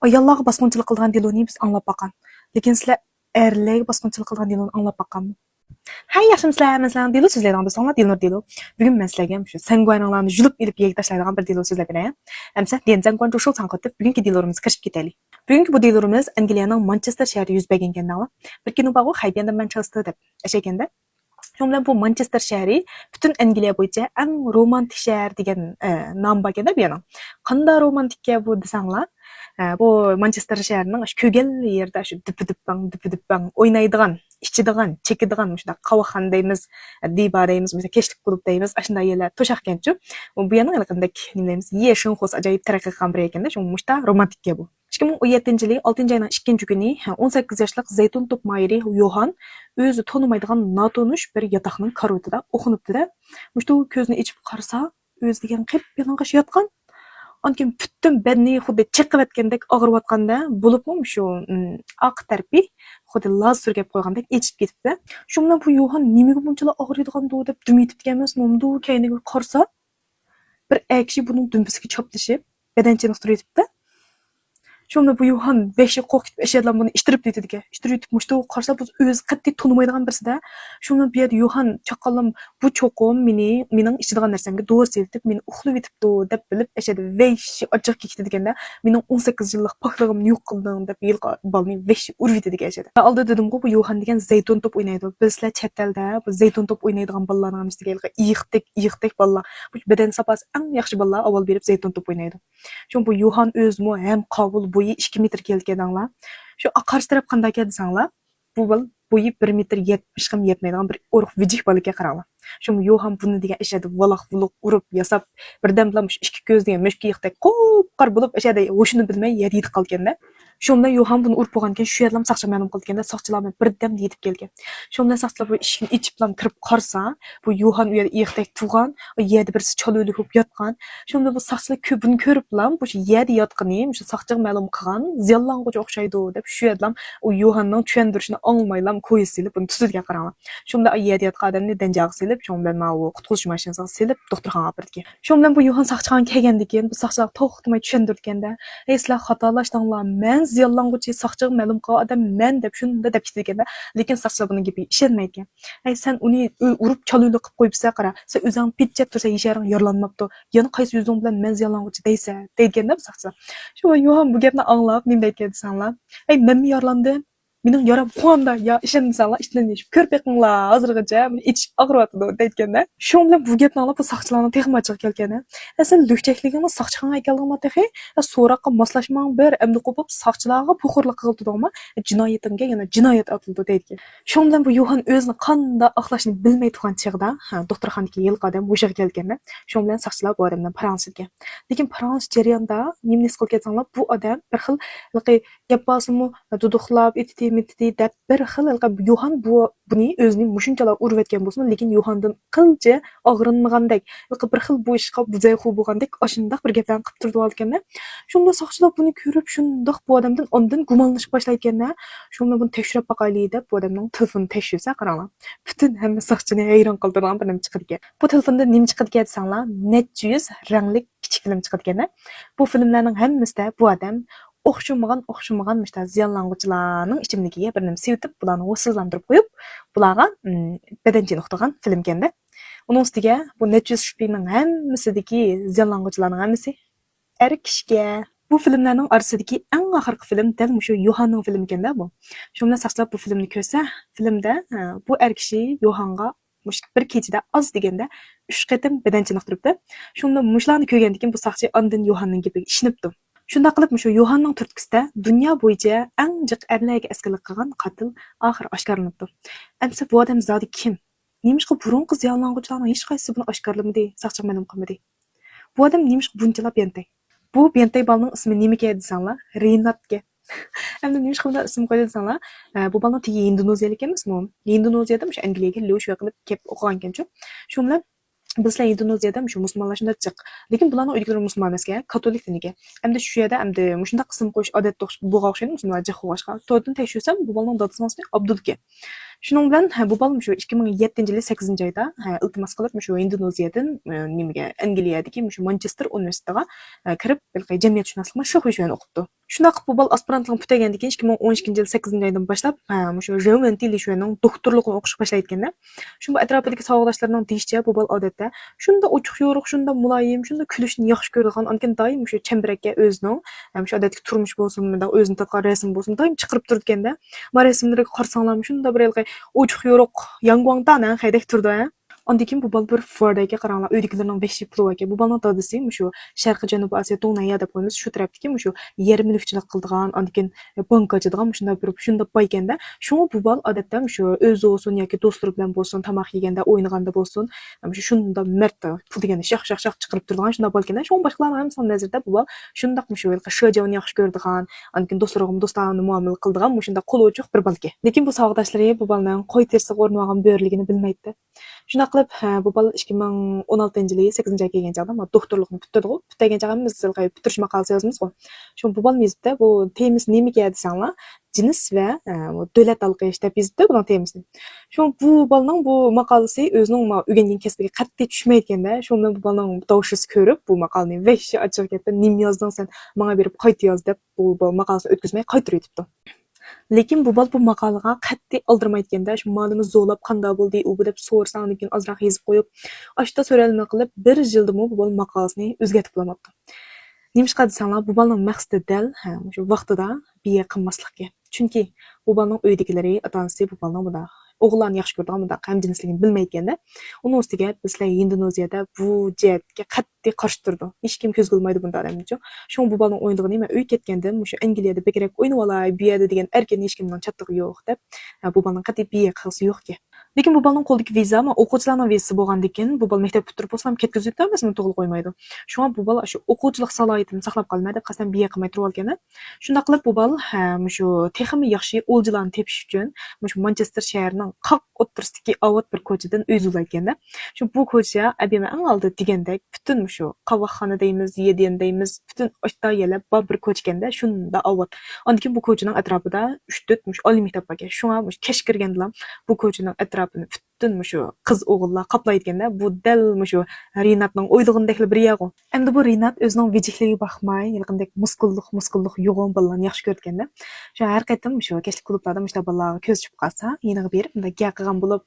ayollarga bosqinchilik qilgan deloni biz anglab baqan. Lekin sizlar erlarga bosqinchilik qilgan deloni anglab baqanmi? Hay yaxshimsizlar, sizlar delo so'zlaydigan do'stlar, Dilnur delo. Bugun men sizlarga shu sanguanlarni julib ilib yeg tashlaydigan bir delo so'zlab beraman. Amsa Denzangguan shu sanqotib bugungi delorimiz kirib ketaylik. Bugungi bu delorimiz Angliyaning Manchester shahrida yuz bergan ekan. Bir kino bor, Hayden Manchester deb ashaganda. Shundan bu Manchester shahri butun Angliya bo'yicha eng romantik shahar degan nom bor ekan-da bu yana. Qanday romantikka bu desanglar, bu Manchester shahrining shu ko'gal yerda shu dip-dip-bang o'ynaydigan, ichadigan, chekadigan shunday qavoxon deymiz, diba deymiz, mesela kechlik klub deymiz, shunday yerlar to'shaq ekan-chu. Bu yana qanday nima deymiz, yeshin xos ajoyib taraqqiy qilgan bir ekan-da, shu mushta romantikka bu. 2017 6 ayning 2 kuni 18 yoshlik Zaytun top mayri Yohan o'zi tonimaydigan notonish bir yotoqning karavotida o'qinibdi-da. Mushta ko'zni ichib qarasa, o'zi degan qip yalang'och yotgan. Onkin butun bedni xuddi chiqib og'riyotganda bo'libmi shu oq tarpi xuddi laz surgab qo'ygandek ichib ketibdi. Shu bilan bu Yohan nimaga bunchalar og'riydigan deb dumitib emas, nomdu kayniga qarsa bir akshi buning dumbisiga choplashib badan chiniqtirib yotibdi. Şunda bu Yohan 5 qo'rqitib eşyadan bunu ishtirib deydiga. Ishtirib mushtu qarsa biz o'zi qattiq tonimaydigan birsida. Shunda bu yerda Yohan chaqallam bu cho'qim mening ichadigan narsamga do'st etib, meni uxlab yetibdi deb bilib eşyada 5 ochiq ketdi deganda, mening 18 yillik pokligimni yo'q qilding deb yilqa balni 5 urib yetdi eşyada. Alda dedim-ku bu Yohan degan Zaytun top o'ynaydi. Bizlar chet elda bu Zaytun top o'ynaydigan bolalarning hamisiga iyiqdek bolalar. Bu beden sapasi eng yaxshi bolalar avval berib Zaytun top o'ynaydi. Şunda bu Yohan o'zimi ham qabul bo'yi 2 metr kelganlar. Shu qarshi taraf qanday desanglar, bu bo'yi 1 metr 70 ham yetmaydigan bir o'riq vijik bolaga qaranglar. Shu Yohan buni degan ishada valoq-vuloq urib yasab, birdan bilan ikki ko'z degan mushki yiqdek qop-qar bo'lib ishada hoshini bilmay yer yetib qolganda. Shunda Yohan buni urib qo'ygan ekan, shu yerdan saqchi ma'lum qilganda saqchilar birdan yetib kelgan. Shunda saqchilar bu ishni ichib bilan kirib qarsa, bu Yohan u yerda yiqdek turgan, o yerda birisi choluli bo'lib yotgan. Shunda bu saqchilar ko'pini ko'rib bilan bu yerda yotqani, shu saqchiga ma'lum qilgan, ziyonlanguchi o'xshaydi deb shu yerdan u Yohanning tushuntirishini anglamaylam qo'yib silib, buni tutiga qaranglar. Shunda u yerda yotgan odamni danjaga silib, shunda mana u qutqarish mashinasiga silib doktorxonaga birdi. Shunda bu Yohan saqchigan kelgandan keyin bu saqchilar to'xtamay tushuntirganda, "Ey sizlar xatolashdinglar, men ziyonlanguchi saqchiga ma'lum qilgan odam men" deb shunda deb ketganda, lekin saqchilar buning gapiga ishonmaydi. "Ey sen uni urib choluli qilib qo'yibsan, qara. Sen o'zing pitchat tursa yesharing yorlanmabdi. Yana qaysi yuzing bilan men ziyonlanguchi deysan?" deganda bu saqchilar. Shu Yohan bu gapni anglab, nima deydi desanglar, "Ey men mi yorlandim? Mening yaram qo'mda ya ishonmasanlar ishlanishib ko'rib beqinglar hozirgacha ichib og'riyotdi" deyotganda. Shu bilan bu gapni anglab bu saqchilarning texmachiga kelganda, "Sen lukchakligingni saqchiga kelganmi texi? So'roqqa moslashmang bir endi qo'pib saqchilarga puxurlik qildingmi? Jinoyatimga yana jinoyat otildi" deydi. Shu bilan bu Yohan o'zini qanday oqlashni bilmay turgan chig'da, doktorxonaga yilqadan bo'shaga kelganda, shu bilan saqchilar bu odamdan paransigan. Lekin parans jarayonda nimani his qilganlar bu odam bir xil gap bosimi duduqlab etdi deb bir xil Yohan buni o'zining mushunchalar urib etgan bo'lsin, lekin Yohandan qilcha og'rinmagandek, bir xil bu ishqa buzayxu bo'lgandek oshindaq bir gaplarni qilib turdi olganda, shunda saqchilar buni ko'rib shundoq bu odamdan ondan gumonlashib boshlayotganda, shunda buni tekshirib boqaylik deb bu odamning telefonini tekshirsa qaranglar. Butun hamma saqchini hayron qoldirgan bir nima chiqadi ekan. Bu telefonda nima chiqadi ekan desanglar, necha yuz rangli kichik film chiqadi ekan. Bu filmlarning hammasida bu odam o'xshamagan mishta ziyonlanguchilarning ichimligiga bir nima sevitib, bularni o'sizlantirib qo'yib, bularga badan chiniqtirgan film ekanda. Uning ustiga bu necha filmning hammasidagi ziyonlanguchilarning hammasi erkishga. Bu filmlarning orasidagi eng oxirgi film dal shu Yohanning filmi ekanda bu. Shu bilan saqlab bu filmni ko'rsa, filmda bu erkishi Yohanga bir kechada oz deganda 3 qatim badan chiniqtiribdi. Shunda mushlarni ko'rgandan keyin bu saqchi ondan Yohanning gapiga ishonibdi. Shunda qilib shu Yohanning turtkisida dunyo bo'yicha eng jiq erlarga askarlik qilgan qotil oxir oshkorlanibdi. Amsa bu odam zodi kim? Nimishqa burunqi ziyonlanguchilarning hech qaysi buni oshkorlamadi, saqchi ma'lum qilmadi. Bu odam nimishqa bunchalar bentay? Bu bentay balning ismi nima ekan desanglar, Renatga. Endi nimishqa bunday ism qo'ydi desanglar, bu balning tigi indoneziyalik emasmi? Indoneziyada shu Angliyaga lo'sh qilib kelib o'qigan ekan-ku. Shu bilan bizlar Indoneziyada shu musulmonlashda chiq. Lekin bularning o'yliklari musulmon emasga, katolik diniga. Endi shu yerda endi shunday qism qo'yish odat bo'lgan o'xshaydi musulmonlar jiqo'shqa. To'ydan tekshirsam bu balning dadasining ismi Abdulka. Şunun bilan bu bal şu 2007-yili 8-ayda iltimos qilib şu Indoneziyadan nimaga Angliyadagi şu Manchester universitetiga kirib, jamiyatshunaslikni shu xil o'qibdi. Shunda qilib bu bal aspirantligini putagandan keyin 2012-yil 8-aydan boshlab şu Jevon tili shuning doktorligini o'qish boshlayotganda, shu atrofidagi savodoshlarining deyishicha bu bal odatda shunda ochiq yo'riq, shunda muloyim, shunda kulishni yaxshi ko'radigan, ankin doim shu chambarakka o'zining shu odatdagi turmush bo'lsin, o'zini tatgan rasm bo'lsin, doim chiqarib turganda, ma rasmlarga qarsanglar shunda bir ochiq yo'riq yangwangdan haydek turdi. Ondan keyin bu bal bir Fordga qaranglar, uydagilarning 5 puli ekan. Bu balning dadasi shu Sharqiy Janubiy Osiyo Donaya deb qo'yamiz, shu tarafdagi shu yer mulkchilik qildigan, ondan keyin bankachidigan shunda bir shunda boy ekanda, shunga bu bal odatda shu o'zi bo'lsin yoki do'stlari bilan bo'lsin, tamoq yeganda, o'ynaganda bo'lsin, shunda marta pul deganda shaq chiqarib turadigan shunda bal ekanda. Shunga boshqalarning ham nazarda bu bal shundaq shu shajavni yaxshi ko'radigan, ondan keyin do'stlarga muomala qildigan, shunda qo'l ochiq bir balki. Lekin bu savodoshlari bu balning qo'y terisiga o'rnab olgan bo'rligini bilmaydi. Shuna qilib bu bal 2016-yili 8-ayga kelgan chaqda doktorlikni bitirdi. Bitirgan chaqamiz bitirish maqolasi yozamiz-ku. Shu bu bal mezitda bu temis nimaga desanglar, jins va davlat alqish deb yozdi buning temisini. Shu bu balning bu maqolasi o'zining o'rgangan kasbiga qat'iy tushmayotganda, shu bilan bu balning davshisi ko'rib, bu maqolani vahshiy ochiq gapda nim yozding sen, menga berib qayta yoz deb bu maqolasini o'tkazmay qaytarib yetibdi. Lekin bu bal bu maqolaga qat'iy oldirmayotganda, shu malini zo'lab qanday bo'ldi, u deb so'rasang, lekin ozroq yozib qo'yib, ashta so'ralma qilib, bir yildimi bu bal maqolasini o'zgartirib qo'ymoqdi. Nimishqa desanglar, bu balning maqsadi dal shu vaqtida biya qilmaslikka. Chunki bu balning uydagilari, ota-onasi bu balning bunda o'g'illarni yaxshi ko'radigan bunda qamjinsligini bilmayotganda, uning ustiga bizlar Indoneziyada bu jihatga qat'iy qarshi turdi. Hech kim ko'z qilmaydi bunda odamcha. Shu bu balning o'yinligini men uy ketganda, shu Angliyada bekrak o'ynab olay, bu yerda degan erkin hech kimning chattig'i yo'q deb, bu balning qat'iy biya qilsi yo'qki. Lekin bu balning qo'ldagi viza, o'quvchilarning vizasi bo'lgandan keyin bu bal maktab bitirib bo'lsa ham ketkazib o'tmasmi to'g'ri qo'ymaydi. Shunga bu bal shu o'quvchilik salohiyatini saqlab qolmaydi, qasam biya qilmay turib olganda. Shunda qilib bu bal shu texmi yaxshi o'ljilarni tepish uchun shu Manchester shahrining qoq o'ttirsidagi avot bir ko'chadan o'zlayotganda, shu bu ko'cha abima eng oldi degandek butun shu qavoqxona deymiz, yedian deymiz, butun ochta yelab bir ko'chganda shunda avot. Ondan keyin bu ko'chaning atrofida 3-4 oliy maktab bor ekan. Shunga kesh kirganlar bu ko'chaning atrofini butun shu qiz o'g'illar qoplayotganda, bu dal shu Rinatning o'ylig'indek bir yog'i. Endi bu Rinat o'zining vijikligiga baxmay, yaqindek muskulliq yo'g'on bolalarni yaxshi ko'rganda, shu har qaytam shu kechlik klublarda mushta bolalarga ko'z tushib qolsa, yeniga berib, bunda gaqilgan bo'lib,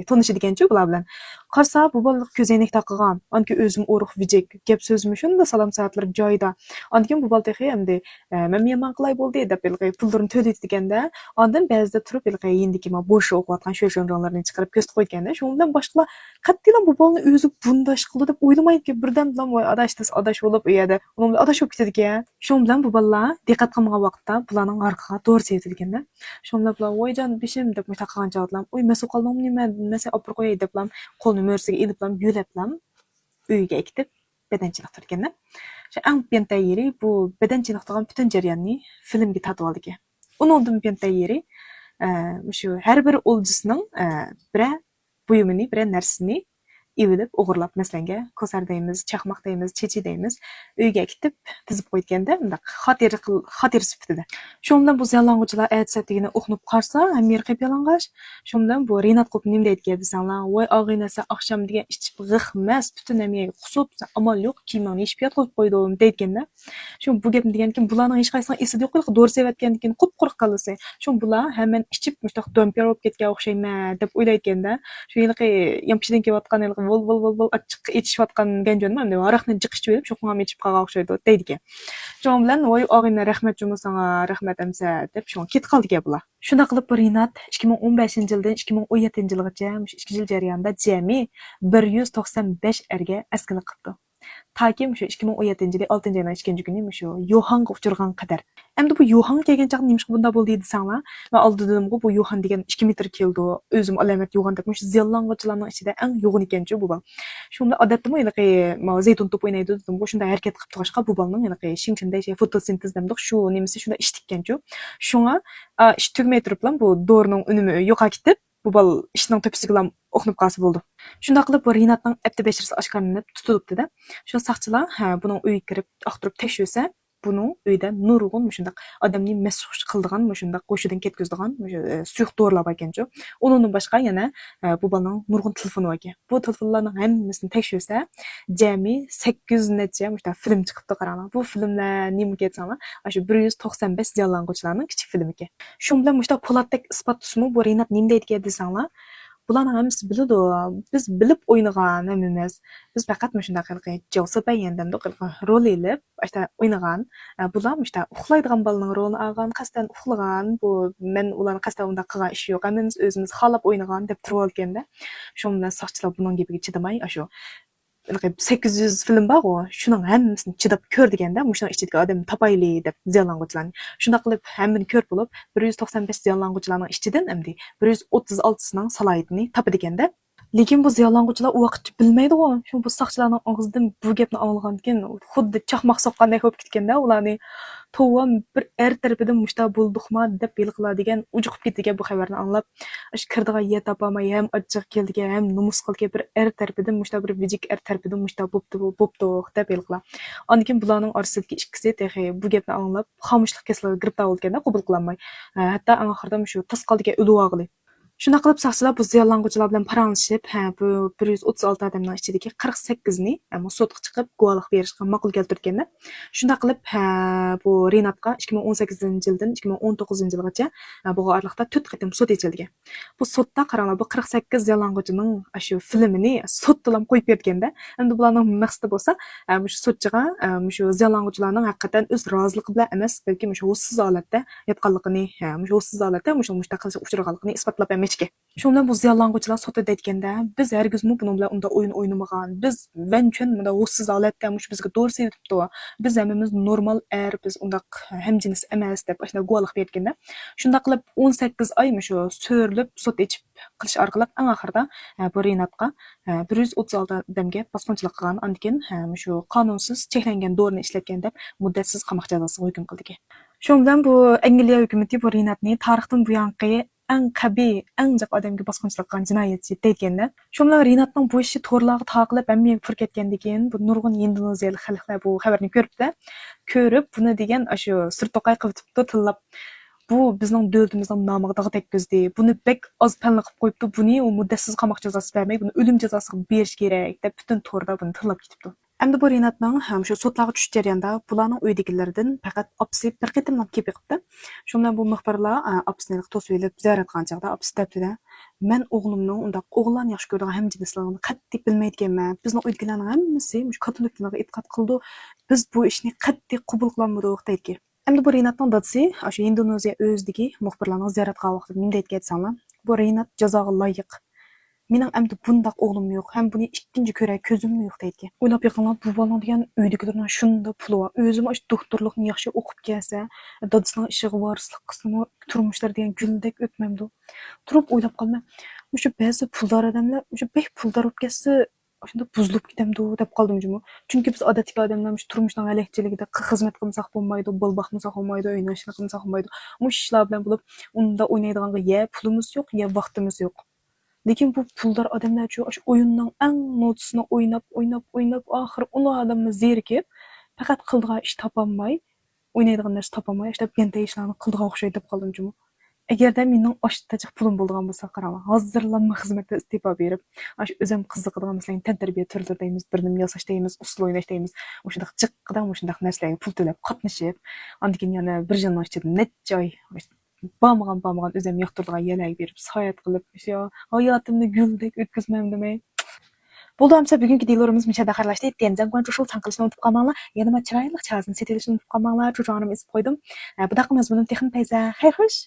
tanishadigancha bular bilan. Qarsa, bu bolalar ko'zoynak taqilgan, anki o'zim o'riq vijik, gap so'zim shunda salom soatlar joyida. Anki bu bola texi endi men yomon qilay bo'ldi deb pullarni to'laydi deganda, ondan ba'zida turib endiki bo'sh o'qiyotgan shu jonlarni chiqarib ko'z qo'yganda, shu bilan boshqalar qattiqlan bu bolani o'zi bundash qildi deb o'ylamaydi, birdan bilan voy adash bo'lib u yerda uni bilan adashib ketadi ekan. Shu bilan bu bolalar diqqat qilmagan vaqtda bularning orqaga to'g'ri setilganda, shu bilan bular voyjon bishim deb taqagan javoblar, "Oy, mas'ul qoldim nima, nasa olib qo'yay" deb bilan qo'lni mo'rsiga ilib bilan yo'lab bilan uyga ketib badanchilik turganda. Shu eng pentayiri bu badanchilik turgan butun jarayonni filmga tatib oldi ekan. Uningdan pentayiri shu har bir o'ljisining bir buyumini, bir narsasini evilib, o'g'irlab, masalanga kosar deymiz, chaqmoq deymiz, chechi deymiz, uyga ketib tizib qo'yganda, unda xotir sifatida. Shu bilan bu ziyonlanuvchilar aytsatigini o'qinib qarsa, ham yer qilib yalang'ash. Shu bilan bu Rinat qo'p nima deydigan desanglar, voy og'inasi oqshom degan ichib g'ixmas, butun namiyaga qusib, amal yo'q, kiyimni yechib yot qo'yib qo'ydim deydiganda. Shu bu gapni degankin, bularning hech qaysini esida yo'q, do'ri sevatgandan keyin qup-quruq qolsa, shu bular hamon ichib mushtaq dompir bo'lib ketgan o'xshayman deb o'ylayotganda, shu yilqi yampishidan kelayotgan vol achchiq ichishayotgan ganjonman, endi aroqni jiqishib berib, shu qonga ichib qolgan o'xshaydi deydigan. Shu bilan voy og'ina rahmat jumusanga, rahmat amsa deb shu ket qoldigan bular. Shunda qilib Rinat 2015-yildan 2017-yilgacha 2 yil jarayonida jami 195 erga askinlik qildi. Takim shu 2017-yil 6-oyning 2-kuni shu Yohanga uchirgan qadar. Endi bu Yohan kelgan chaq nimishqa bunda bo'ldi desanglar, va oldindan bu Yohan degan 2 metr keldi. O'zim alamat Yohan deb shu ziyonlanuvchilarning ichida eng yo'g'in ekanchi bu bal. Shunda odatda zaytun to'p o'ynaydi dedim. Bu shunda harakat qilib turishqa bu balning shinkshunday fotosintez demdik, shu nimasi shunda ish tikkanchu. Shunga ish tugmay turib bilan bu dorining unumi yo'qa ketib, bu bal ishning tepasiga bilan o'qinib qolsa bo'ldi. Shunda qilib bu Rinatning apti beshirsi oshkorlanib tutilibdi-da. Shu saqchilar buning uyiga kirib, aqtirib tekshirsa, bunun uyda nurgun şundaq adamni mesux qildigan şundaq qo'shidan ketkizdigan suyuq dorilar bor ekanchu. Undan boshqa yana bu balaning nurgun telefoni bor ekan. Bu telefonlarning hammasini tekshirsa, jami 800 necha film chiqibdi qaranglar. Bu filmlar nima ketsanlar, shu 195 jonlanuvchilarning kichik filmi ekan. Shu bilan mushta Po'latdek isbot tusmi bu Renat nima deydigan desanglar, bularning hammasi biladi. Biz bilib o'ynagan emas. Biz faqat shunday qilib Joseph Bayendamda rol elib, işte o'ynagan. Bular işte uxlaydigan bolaning rolini olgan, qasdan uxlagan. Bu men ularni qasdan unda qilgan ish yo'q. Hammamiz o'zimiz xalab o'ynagan deb turib olganda, shu bilan soqchilar buning gapiga chidamay, shu 800 film bor, shuning hammasini chidab ko'r deganda, shuning ichidagi odamni topayli deb ziyonlanuvchilarni. Shunda qilib hammani ko'r bo'lib, 195 ziyonlanuvchilarning ichidan endi 136 sining salohiyatini topadi ekanda. Lekin bu ziyonlanuvchilar u vaqt bilmaydi. Shu bu soqchilarning og'zidan bu gapni anglagan keyin xuddi chaqmoq soqqandek bo'lib ketganda, ularni to'g'am bir er tarafidan mushta bo'ldiqma deb belqilar degan ujuqib ketgan bu xabarni anglab, shu kirdigan yer topamay ham achchiq keldigan, ham numus qilgan bir er tarafidan mushta bir vijik er tarafidan mushta bo'pti deb belqilar. Ondan bularning orasidagi ikkisi texi bu gapni anglab, xomushlik kasalligiga giribtor bo'lganda qabul qilolmay, hatto oxirida shu tasqaldiga o'lib og'li. Shuna qilib soqchilar bu ziyonlanuvchilar bilan paranglashib, bu 136 odamning ichidagi 48 ni sudga chiqib guvohlik berishga ma'qul keltirganda, shunda qilib bu Renatga 2018-yildan 2019-yilgacha bu oraliqda 4 qatim sud echilgan. Bu sudda qaranglar, bu 48 ziyonlanuvchining shu filmini sud bilan qo'yib berganda, endi bularning maqsadi bo'lsa, shu sudchiga shu ziyonlanuvchilarning haqiqatan o'z roziligi bilan emas, balki shu hushsiz holatda yotganligini, shu hushsiz holatda mushta qilishga uchraganligini isbotlab mechki. Shunda bu ziyonlanuvchilar sotib aytganda, biz hargizmi buning bilan unda o'yin o'ynamagan. Biz vanchun bunda hushsiz holatda bizga to'g'ri sevibdi. Biz hammamiz normal biz undaq hamjins emas deb ashna guvohlik berganda, shunda qilib 18 oy shu so'rilib sud echib qilish orqali eng oxirida bu Renatga 136 odamga bosqinchilik qilgan, andikin shu qonunsiz cheklangan dorini ishlatgan deb muddatsiz qamoq jazosiga hukm qildi. Shu bilan bu Angliya hukumati bu Renatni tarixdan buyanqi eng qabiy, eng jiq odamga bosqinchilik qilgan jinoyatchi deyotganda, shu bilan Renatning bu ishi to'g'rilarga taqilib hammaga pur ketgandan keyin bu nurg'un indoneziyalik xalqlar bu xabarni ko'rib buni degan shu sirtoqay qilibdi tillab, bu bizning davlatimizning nomiga dog' tekkizdi. Buni bek oz tanli qilib qo'yibdi. Buni u muddatsiz qamoq jazosi bermay, buni o'lim jazosiga berish kerak deb butun to'rda buni tillab ketibdi. Endi bu Renatning ham shu sudlarga tushish jarayonida bularning uydagilaridan faqat opsi bir qatimdan kelib yiqibdi. Shu bilan bu muxbirlar opsini to'sib olib ziyorat qilgan chaqda opsi debdi-da, men o'g'limning undaq o'g'illarni yaxshi ko'radigan hamjinslarni qattiq bilmaydiganman. Bizning uydagilarning hammasi shu katoliklarga e'tiqod qildi. Biz bu ishni qattiq qabul qilmadik deydi. Endi bu Renatning dadasi shu Indoneziya o'zidagi muxbirlarning ziyorat qilgan vaqtida nima deydi aytsanlar, bu Renat jazoga loyiq. Mening endi bundaq o'g'lim yo'q, ham buni ikkinchi ko'ray ko'zim yo'q deydi. O'ylab yiqilgan bu bola degan uydagilarning shunda puli bor. O'zim shu doktorlikni yaxshi o'qib kelsa, dadasining ishiga varislik qismi turmushlar degan guldek o'tmamdi. Turib o'ylab qolma. O'sha ba'zi puldor odamlar o'sha bek puldor bo'lib ketsa, shunda buzilib ketamdi deb qoldim jimo. Chunki biz odatdagi odamlar turmushning alakchiligida xizmat qilmasak bo'lmaydi, bol boqmasak bo'lmaydi, o'ynashlik qilmasak bo'lmaydi. Mush ishlar bilan bo'lib, unda o'ynaydiganga ya pulimiz yo'q, ya vaqtimiz yo'q. Lekin bu puldor odamlar shu o'yinning eng notisini o'ynab oxir ular odamni zerikib, faqat qildigan ish topolmay, o'ynaydigan narsa topolmay, ishlab ganta ishlarni qildigan o'xshaydi deb qoldim jimo. Agarda mening oshtajiq pulim bo'lgan bo'lsa, qarama, hozirlanma xizmatda iste'fo berib, o'zim qiziqadigan masalan tantarbiya turlari deymiz, birnim yasash deymiz, usul o'ynash deymiz, o'shundaq jiqqidan o'shundaq narsalarga pul to'lab qatnashib, andikin yana bir yilning ichida necha oy Bamgan o'zim yoqtirdigan yerlarga berib, sayohat qilib, hayotimni guldek o'tkazmam demay. Bo'ldi hamsa bugungi diyorimiz mishada xarlashdi. Tenzan qancha shul sanqilishni unutib qolmanglar. Yana chiroyli chazini setilishni unutib qolmanglar. Jo'jonim isib qo'ydim. Bu daqiqamiz buni texnik payza. Xayr xo'sh.